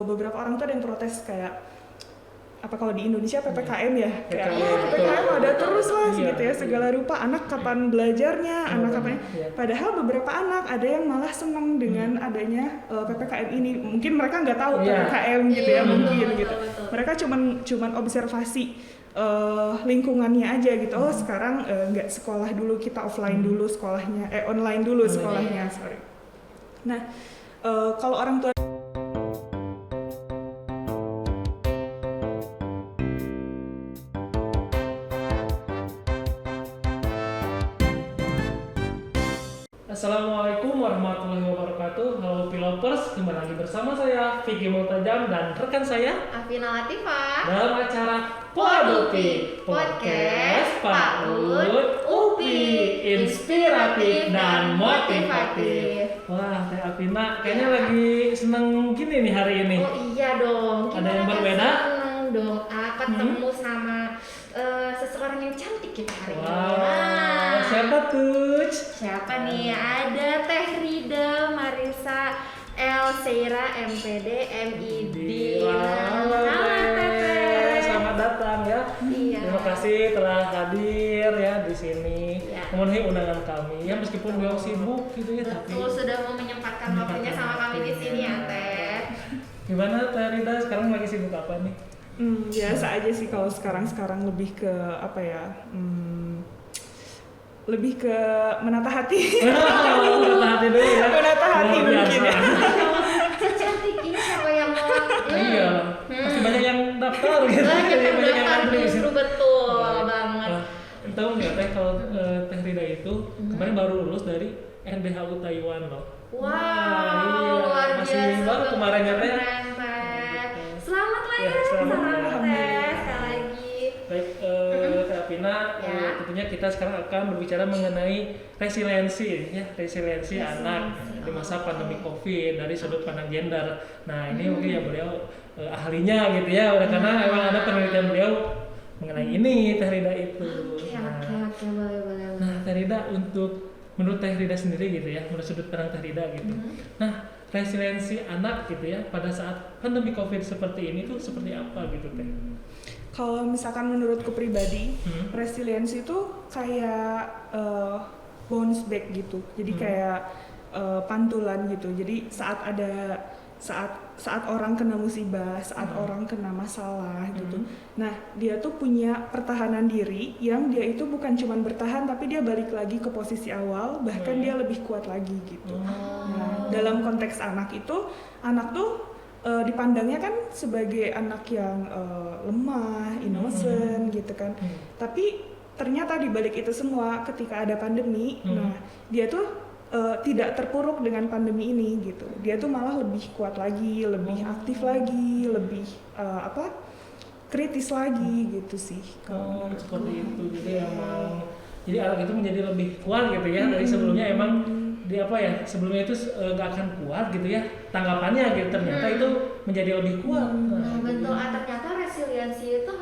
beberapa orang tuh ada yang protes kayak apa kalau di Indonesia PPKM ya, kayak PPKM ada terus lah gitu ya, segala rupa, anak kapan belajarnya, anak kapan. Padahal beberapa anak ada yang malah senang dengan adanya PPKM ini. Mungkin mereka nggak tahu PPKM gitu ya, mungkin gitu. Mereka cuman observasi lingkungannya aja gitu. Oh sekarang nggak sekolah dulu, kita offline dulu sekolahnya, online dulu sekolahnya, sorry. Nah kalau orang tua Assalamualaikum warahmatullahi wabarakatuh. Halo Pilopers, kembali lagi bersama saya Vicky Multajam dan rekan saya Afina Latifah dalam acara Podupi Podcast PAUD UPI, inspiratif dan motivatif. Wah, Teh Afina kayaknya lagi seneng gini nih hari ini. Oh iya dong. Ada yang berbeda? Seneng dong. Ketemu sama seseorang yang cantik kita hari ini. Wow, siapa tuh? Siapa nih? Ada Teh Rida Marisa L. Seira MPD MID. Halo Teh. Selamat datang ya. Iya. Terima kasih telah hadir ya di sini. Ya. Memenuhi undangan kami ya meskipun beliau sibuk gitu ya, tapi sudah mau menyempatkan waktunya sama kami di sini ya Teh. Gimana Teh Rida sekarang lagi sibuk apa nih? Biasa aja sih kalau sekarang lebih ke apa ya? Lebih ke menata hati. Menata hati dulu ya. Menata hati mungkin ya. Secantik ini siapa yang mau? Iya. Pasti banyak yang daftar gitu. Banyak yang Banyak daftar antri. justru betul banget. Tahu nggak Teh kalau Teh Rida itu kemarin baru lulus dari NDHU Taiwan loh. Wow, iya. luar Masih biasa. baru kemarin ya Teh. Selamat lah ya, selamat. Teh sekali lagi. Baik, Teh Afina, tentunya kita sekarang akan berbicara mengenai resiliensi anak di masa pandemi COVID dari sudut pandang gender. Nah ini mungkin ya beliau ahlinya gitu ya, karena memang ada penelitian beliau mengenai ini Teh Rida itu. Oke, boleh. Nah Teh Rida, menurut Teh Rida sendiri gitu ya, menurut sudut pandang Teh Rida gitu. Nah resiliensi anak gitu ya pada saat pandemi COVID seperti ini tuh seperti apa gitu Teh? Kalau misalkan menurutku pribadi, resiliensi itu kayak bounce back gitu. Jadi kayak pantulan gitu. Jadi saat orang kena musibah, saat orang kena masalah gitu. Nah, dia tuh punya pertahanan diri yang dia itu bukan cuma bertahan tapi dia balik lagi ke posisi awal, bahkan dia lebih kuat lagi gitu. Nah, dalam konteks anak itu, anak tuh dipandangnya kan sebagai anak yang lemah, innocent gitu kan. Tapi ternyata di balik itu semua ketika ada pandemi, nah dia tuh tidak terpuruk dengan pandemi ini gitu. Dia tuh malah lebih kuat lagi, lebih aktif lagi, lebih kritis lagi gitu sih. Seperti itu. Jadi anak itu menjadi lebih kuat gitu ya dari sebelumnya. Emang sebelumnya itu nggak akan kuat gitu ya tanggapannya gitu, ternyata itu menjadi lebih kuat. Betul. Ternyata resiliensi itu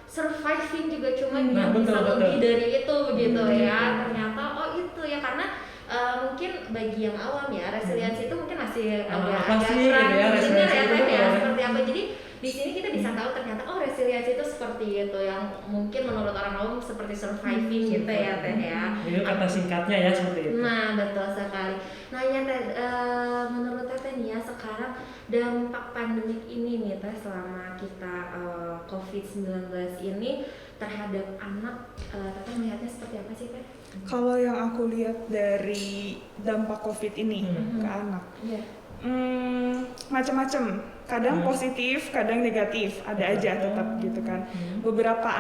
surviving juga cuma betul. lebih dari itu begitu ya. Ternyata itu ya karena mungkin bagi yang awam ya resiliensi itu mungkin masih agak kurang dengar ya seperti apa. Jadi di sini kita bisa tahu ternyata resiliensi itu seperti itu yang mungkin menurut orang awam seperti surviving gitu ya Teh ya. Ini kata singkatnya ya seperti itu. Nah betul sekali. Nah ya Teh, menurut Teh nih ya sekarang dampak pandemik ini nih Teh selama kita COVID-19 ini terhadap anak, Teh melihatnya seperti apa sih Teh? Kalau yang aku lihat dari dampak COVID ini ke anak, macam-macam. Kadang positif, kadang negatif, ada aja tetap gitu kan. Beberapa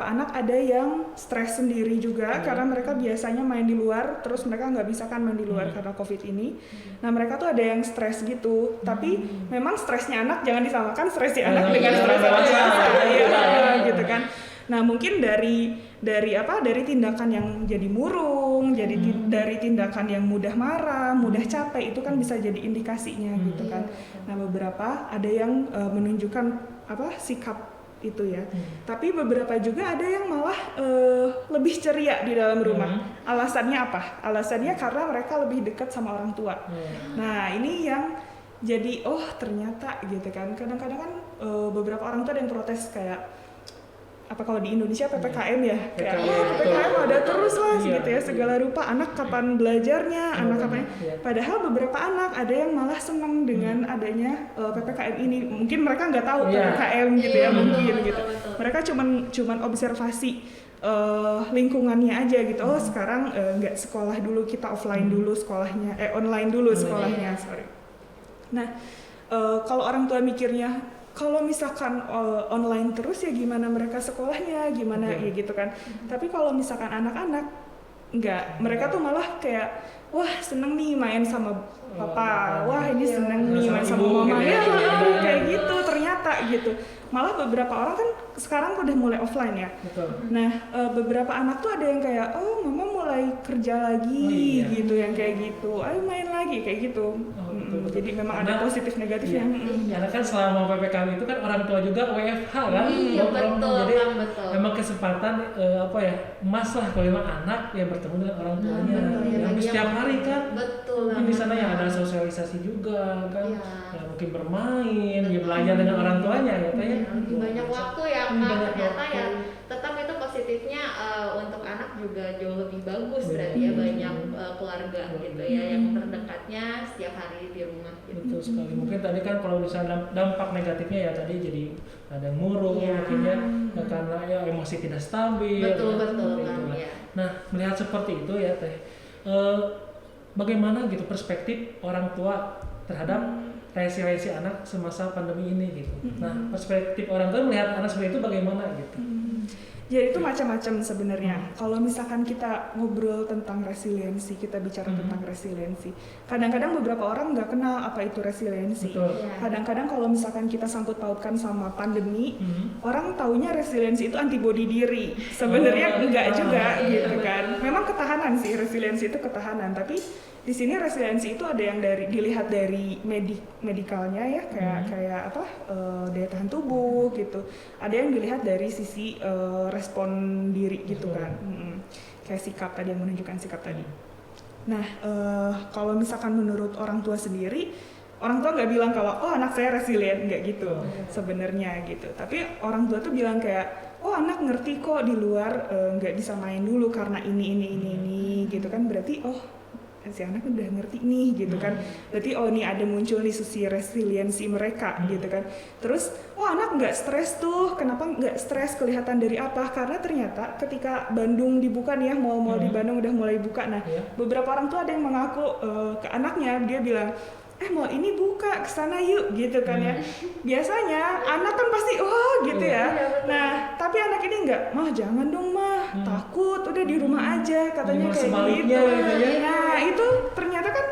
anak ada yang stres sendiri juga karena mereka biasanya main di luar, terus mereka nggak bisa kan main di luar karena COVID ini. Nah mereka tuh ada yang stres gitu, tapi memang stresnya anak jangan disamakan stresnya anak dengan stres orang dewasa, gitu kan. Nah mungkin dari tindakan yang jadi murung, dari tindakan yang mudah marah, mudah capek, itu kan bisa jadi indikasinya gitu kan. Nah beberapa ada yang menunjukkan sikap itu ya. Tapi beberapa juga ada yang malah lebih ceria di dalam rumah. Alasannya apa? Alasannya karena mereka lebih dekat sama orang tua. Nah ini jadi oh ternyata gitu kan. Kadang-kadang kan beberapa orang tuh ada yang protes kayak apa kalau di Indonesia PPKM ya, kayak PPKM ada terus lah gitu ya, segala rupa, anak kapan belajarnya, anak kapan, padahal beberapa anak ada yang malah senang dengan adanya PPKM ini. Mungkin mereka nggak tahu PPKM gitu ya, mungkin gitu, mereka cuman observasi lingkungannya aja gitu. Oh sekarang nggak sekolah dulu, kita offline dulu sekolahnya, online dulu sekolahnya, sorry. Nah kalau orang tua mikirnya kalau misalkan online terus ya gimana mereka sekolahnya, gimana ya gitu kan. Tapi kalau misalkan anak-anak enggak, mereka tuh malah kayak wah seneng nih main sama papa, wah ini seneng nih main sama mama ya, kayak gitu ternyata gitu. Malah beberapa orang kan sekarang udah mulai offline ya. Nah beberapa anak tuh ada yang kayak oh mama mulai kerja lagi gitu, yang kayak gitu, ayo main lagi kayak gitu. Jadi memang ada positif negatifnya. Karena kan selama PPKM itu kan orang tua juga WFH kan. Iya betul. Jadi memang kesempatan emas lah kalau memang anak ya bertemu dengan orang tuanya. Yang setiap hari kan. Betul. Mungkin di sana yang ada sosialisasi juga kan. Ya mungkin bermain, ya belajar dengan orang tuanya ya tanya. Lebih banyak waktu ya Kak. Ternyata ya tetap itu positifnya untuk anak juga jauh lebih bagus berarti ya, banyak keluarga gitu ya yang terdekatnya setiap hari di rumah gitu. Betul sekali. Mungkin tadi kan kalau misalnya dampak negatifnya ya tadi jadi ada murung mungkin ya karena ya emosi tidak stabil. Betul kan ya. Nah melihat seperti itu ya teh, bagaimana gitu perspektif orang tua terhadap resiliensi anak semasa pandemi ini gitu. Nah perspektif orang tua melihat anak seperti itu bagaimana gitu? Jadi itu macam-macam sebenarnya. Kalau misalkan kita ngobrol tentang resiliensi, kita bicara tentang resiliensi. Kadang-kadang beberapa orang nggak kenal apa itu resiliensi. Kadang-kadang kalau misalkan kita sangkut pautkan sama pandemi, orang taunya resiliensi itu antibodi diri. Sebenarnya enggak juga gitu kan. Memang ketahanan sih, resiliensi itu ketahanan. Tapi di sini resiliensi itu ada yang dilihat dari medikalnya ya, kayak daya tahan tubuh gitu. Ada yang dilihat dari sisi respon diri gitu kan, kayak sikap tadi, yang menunjukkan sikap tadi. Nah kalau misalkan menurut orang tua sendiri, orang tua nggak bilang kalau oh anak saya resilient, nggak gitu sebenarnya gitu. Tapi orang tua tuh bilang kayak oh anak ngerti kok di luar nggak bisa main dulu karena ini gitu kan, berarti oh si anak udah ngerti nih gitu kan, berarti oh nih ada muncul nih sisi resiliensi mereka gitu kan. Terus oh anak nggak stres tuh, kenapa nggak stres, kelihatan dari apa? Karena ternyata ketika Bandung dibuka nih ya, mal-mal di Bandung udah mulai buka. Nah beberapa orang tuh ada yang mengaku ke anaknya, dia bilang mau ini buka, kesana yuk gitu kan ya. Biasanya anak kan pasti gitu ya. Nah tapi anak ini enggak, mah jangan dong mah, takut, udah di rumah aja katanya kayak gitu. Nah itu ternyata kan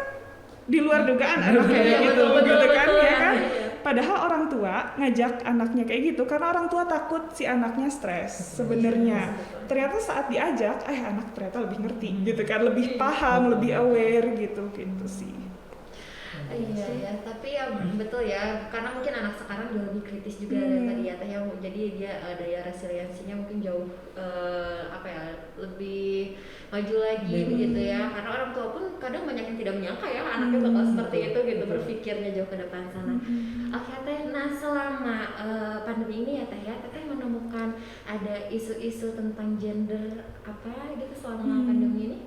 di luar dugaan anak kayak gitu kan ya kan. Padahal orang tua ngajak anaknya kayak gitu karena orang tua takut si anaknya stres sebenarnya. Ternyata saat diajak, anak ternyata lebih ngerti gitu kan, lebih paham, lebih aware gitu sih. Iya ya, tapi ya betul ya, karena mungkin anak sekarang jauh lebih kritis juga dari tadi ya Teh ya, jadi dia daya resiliensinya mungkin jauh lebih maju lagi begitu ya, karena orang tua pun kadang banyak yang tidak menyangka ya anaknya bakal seperti itu gitu, berpikirnya jauh ke depan sana. Oke Teh, nah selama pandemi ini ya Teh ya, Teh menemukan ada isu-isu tentang gender apa gitu selama pandemi ini?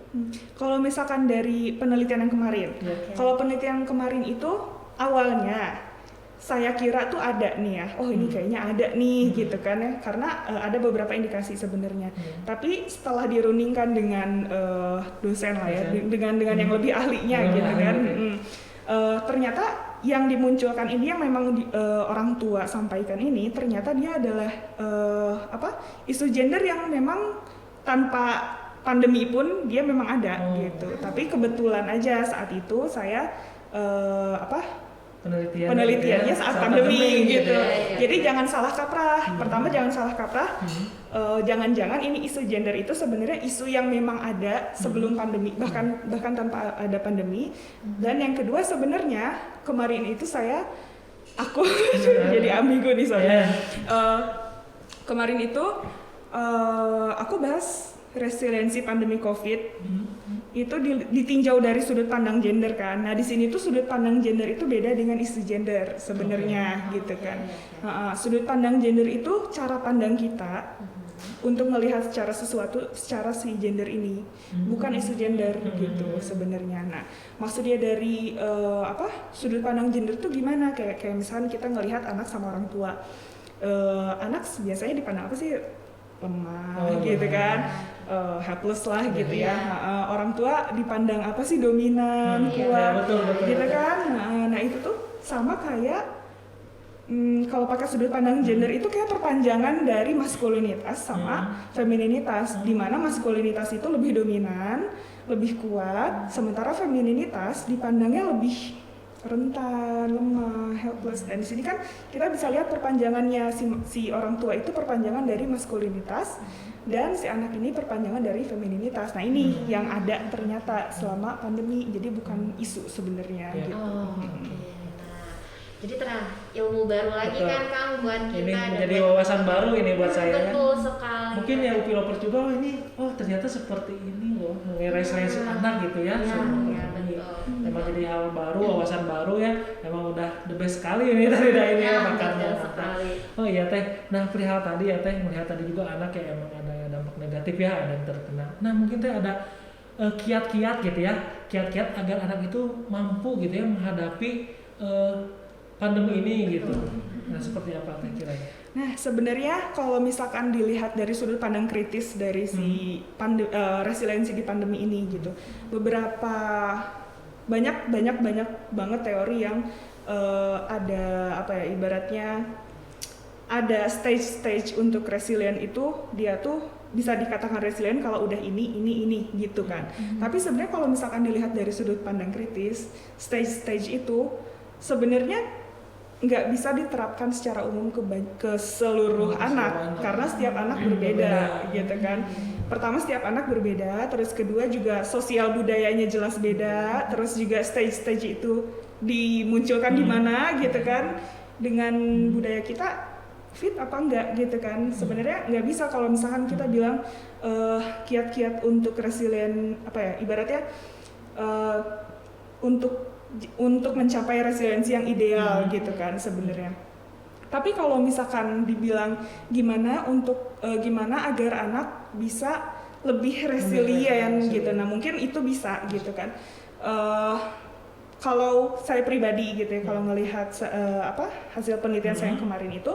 Kalau misalkan dari penelitian yang kemarin, kalau penelitian kemarin itu awalnya saya kira tuh ada nih ya, oh ini kayaknya ada nih gitu kan ya, karena ada beberapa indikasi sebenarnya. Tapi setelah dirundingkan dengan dosen lah ya, dengan yang lebih ahlinya gitu kan, ternyata yang dimunculkan ini yang memang orang tua sampaikan ini ternyata dia adalah isu gender yang memang tanpa pandemi pun dia memang ada gitu. Tapi kebetulan aja saat itu saya penelitiannya saat pandemi gitu. Jadi jangan salah kaprah. Pertama jangan salah kaprah. Jangan-jangan ini isu gender itu sebenarnya isu yang memang ada sebelum pandemi, bahkan tanpa ada pandemi. Dan yang kedua sebenarnya kemarin itu aku jadi ambigu nih soalnya. Kemarin itu aku bahas resiliensi pandemi COVID itu ditinjau dari sudut pandang gender kan. Nah di sini tuh sudut pandang gender itu beda dengan isu gender sebenarnya gitu kan. Sudut pandang gender itu cara pandang kita untuk melihat secara sesuatu secara si gender ini, bukan isu gender gitu sebenarnya. Nah maksudnya dari sudut pandang gender itu gimana? Kayak misalnya kita ngelihat anak sama orang tua. Anak biasanya dipandang apa sih? Lemah gitu kan, helpless lah gitu ya. Orang tua dipandang apa sih? Dominan, kuat, betul. gitu kan. Nah itu tuh sama kayak kalau pakai sudut pandang gender itu kayak perpanjangan dari maskulinitas sama femininitas, di mana maskulinitas itu lebih dominan, lebih kuat, sementara femininitas dipandangnya lebih rentan, lemah, helpless. Dan di sini kan kita bisa lihat perpanjangannya si orang tua itu perpanjangan dari maskulinitas dan si anak ini perpanjangan dari femininitas. Nah ini yang ada ternyata selama pandemi, jadi bukan isu sebenarnya gitu. Jadi ilmu baru lagi kan Kang buat kita. Ini menjadi wawasan baru ini buat saya. Betul sekali. Mungkin yang Upi Lovers juga ternyata seperti ini loh, mengenai resiliensi anak gitu ya. Betul. Memang jadi hal baru, wawasan baru ya. Emang udah the best sekali ini tadi ini ya makannya. Oh iya Teh. Nah perihal tadi ya Teh, melihat tadi juga anak ya emang ada dampak negatif ya, ada yang terkena. Nah mungkin Teh ada kiat-kiat gitu ya, kiat-kiat agar anak itu mampu gitu ya menghadapi pandemi ini gitu. Nah seperti apa Teh kiranya? Nah sebenarnya kalau misalkan dilihat dari sudut pandang kritis dari si resiliensi di pandemi ini gitu, beberapa banyak banget teori yang ada ibaratnya ada stage untuk resilient itu dia tuh bisa dikatakan resilient kalau udah ini gitu kan. Tapi sebenarnya kalau misalkan dilihat dari sudut pandang kritis, stage itu sebenarnya nggak bisa diterapkan secara umum ke seluruh anak karena setiap anak berbeda gitu kan. Pertama setiap anak berbeda, terus kedua juga sosial budayanya jelas beda, terus juga stage itu dimunculkan di mana gitu kan. Dengan budaya kita fit apa enggak gitu kan. Sebenarnya nggak bisa kalau misalkan kita bilang kiat-kiat untuk resilient ibaratnya untuk mencapai resiliensi yang ideal gitu kan sebenarnya. Tapi kalau misalkan dibilang gimana agar anak bisa lebih resilient gitu, nah mungkin itu bisa gitu kan. Kalau saya pribadi gitu ya, kalau ngelihat hasil penelitian saya yang kemarin itu,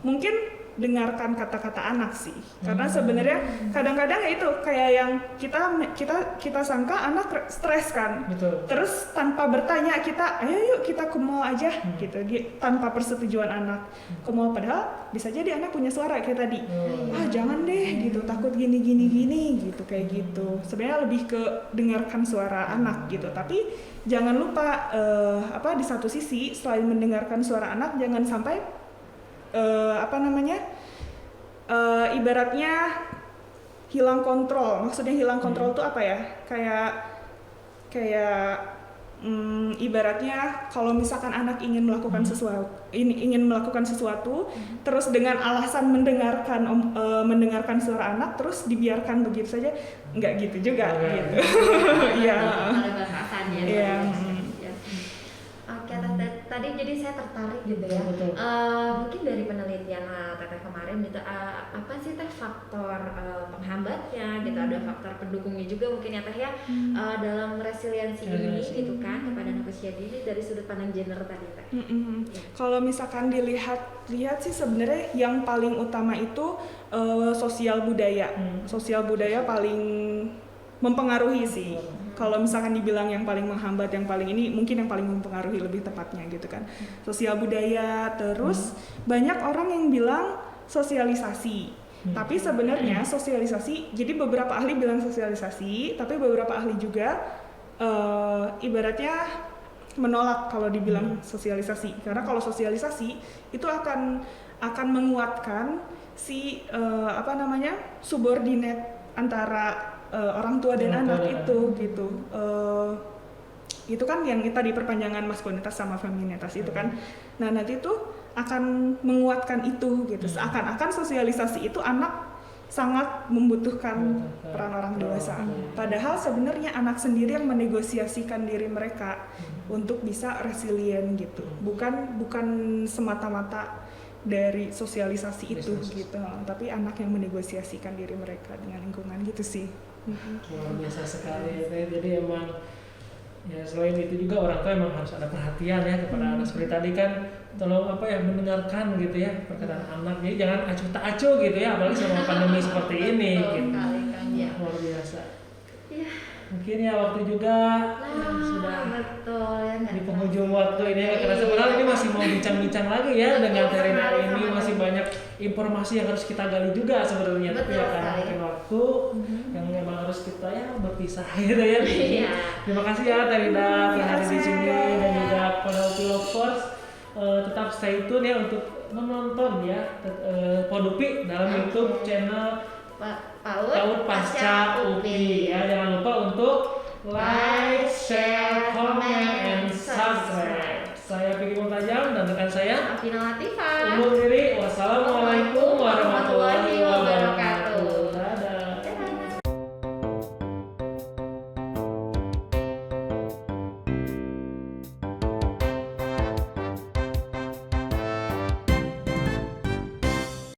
mungkin dengarkan kata-kata anak sih, karena sebenarnya kadang-kadang itu kayak yang kita sangka anak stres kan. Betul. Terus tanpa bertanya kita ayo yuk kita ke mall aja gitu, tanpa persetujuan anak ke mall, padahal bisa jadi anak punya suara kayak tadi, jangan deh gitu, takut gini gitu kayak gitu. Sebenarnya lebih ke dengarkan suara anak gitu, tapi jangan lupa di satu sisi selain mendengarkan suara anak jangan sampai ibaratnya hilang kontrol. Maksudnya hilang kontrol itu apa ya? Kayak ibaratnya kalau misalkan anak ingin melakukan sesuatu, terus dengan alasan mendengarkan suara anak terus dibiarkan begitu saja, nggak gitu juga gitu. Iya. Iya. Oke, tadi jadi saya tertarik gitu ya. Mungkin dari penelitian Teteh kemarin gitu, apa sih Teh faktor penghambatnya gitu, ada faktor pendukungnya juga mungkin ya Teh ya, dalam resiliensi ini gitu kan kepada anak usia dini dari sudut pandang gender tadi Teh. Kalau misalkan dilihat sih sebenarnya yang paling utama itu sosial budaya. Sosial budaya paling mempengaruhi sih. Kalau misalkan dibilang yang paling menghambat, yang paling ini mungkin yang paling mempengaruhi lebih tepatnya gitu kan. Sosial budaya, terus banyak orang yang bilang sosialisasi. Tapi sebenarnya sosialisasi, jadi beberapa ahli bilang sosialisasi, tapi beberapa ahli juga ibaratnya menolak kalau dibilang sosialisasi. Karena kalau sosialisasi itu akan menguatkan si subordinate antara orang tua dan anak itu gitu. Itu kan yang tadi perpanjangan maskulinitas sama feminitas itu kan. Nah nanti itu akan menguatkan itu gitu. Seakan-akan sosialisasi itu anak sangat membutuhkan peran orang dewasa. Padahal sebenarnya anak sendiri yang menegosiasikan diri mereka untuk bisa resilient gitu. Bukan semata-mata dari sosialisasi itu gitu, tapi anak yang menegosiasikan diri mereka dengan lingkungan gitu sih. Luar biasa sekali ya. Jadi emang ya selain itu juga orang tua emang harus ada perhatian ya kepada anak. Seperti tadi kan tolong mendengarkan gitu ya perkataan anak, jadi jangan acuh tak acuh gitu ya, apalagi selama pandemi seperti ini gitu. Luar biasa ya. Mungkin ya waktu juga sudah di penghujung waktu ini ya, karena sebenarnya ini masih mau bincang-bincang lagi ya dengan Terina ini, masih banyak informasi yang harus kita gali juga sebenarnya, tapi ya karena mungkin waktu yang memang harus kita ya berpisah gitu ya. Terima kasih ya Terina telah hadir di sini dan juga pada UPI Lovers. Tetap stay tune ya untuk menonton ya Podupi dalam YouTube channel PAUD Pasca UPI ya. Jangan lupa untuk like, share, comment, and subscribe. Saya Piki Muntajam dan rekan saya Afina Latifah. undur diri. Wassalamualaikum